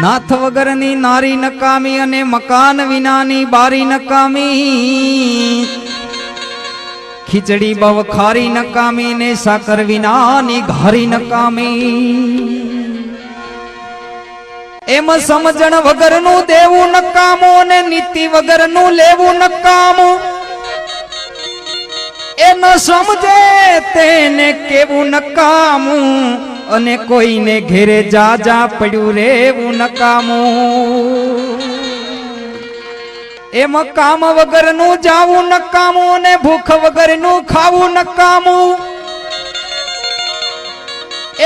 નાથ વગરની નારી નકામી અને મકાન વિનાની બારી નકામી, ખીચડી બવ ખારી નકામી ને સાકર વિનાની ઘારી નકામી. એમ સમજણ વગરનું દેવું નકામું ને નીતિ વગરનું લેવું નકામું. એ ન સમજે તેને કેવું નકામું અને કોઈને ઘેરે જા જા પડ્યું રેવું નકામું. એમ કામ વગરનું જાવું નકામું અને ભૂખ વગરનું ખાવું નકામું.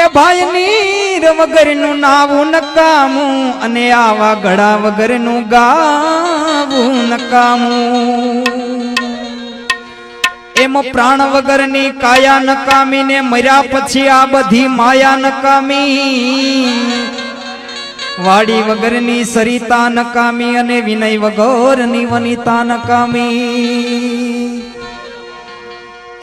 એ ભાઈ નીર વગરનું નાવું નકામું અને આવા ગળા વગરનું ગાવું નકામું. એમ પ્રાણ વગરની કાયા નકામી ને મર્યા પછી આ બધી માયા નકામી. વાડી વગરની સરિતા નકામી અને વિનય વગરની વનિતા નકામી.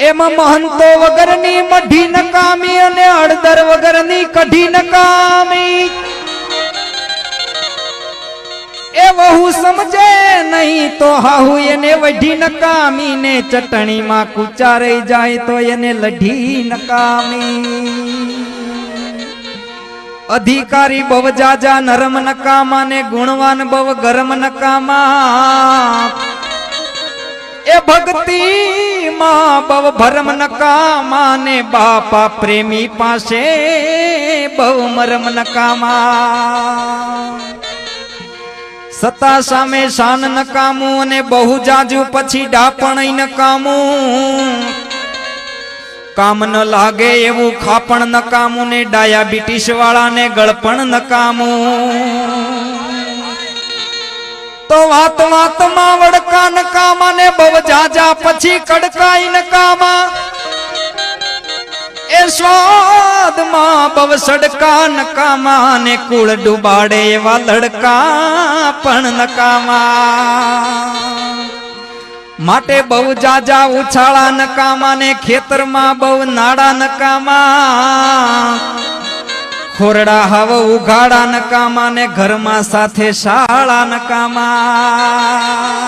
એમ મહંતો વગરની મઢી નકામી અને હળદર વગરની કઢી નકામી. એ વહુ સમજે નહીં તો હાહુ એને વઢી નકામી ને ચટણીમાં કૂચા રહી જાય તો એને લઢી નકામી. અધિકારી બવ જાજા નરમ નકામા ને ગુણવાન બવ ગરમ નકામા. એ ભક્તિ માં બવ ભરમ નકામા ને બાપા પ્રેમી પાસે બવ મરમ નકામા. સત્તા સામે શાન નકામું અને બહુ જાજુ પછી ડાપણ નકામું. કામ ન લાગે એવું ખાપણ નકામું ને ડાયાબિટીસ વાળા ને ગળપણ નકામું. તો વાત વાતમાં વડકા નકામા ને બહુ જાજા પછી કડકાઈ નકામા. એ સ્વાદમાં બવ સડકા નકામા ને કુળ ડુબાડે એવા લડકા પણ નકામા. માટે બહુ જાજા ઉછાળા નકામા ને ખેતરમાં બહુ નાડા નકામા. ખોરડા હવ ઉઘાડા નકામા ને ઘરમાં સાથે શાળા નકામા.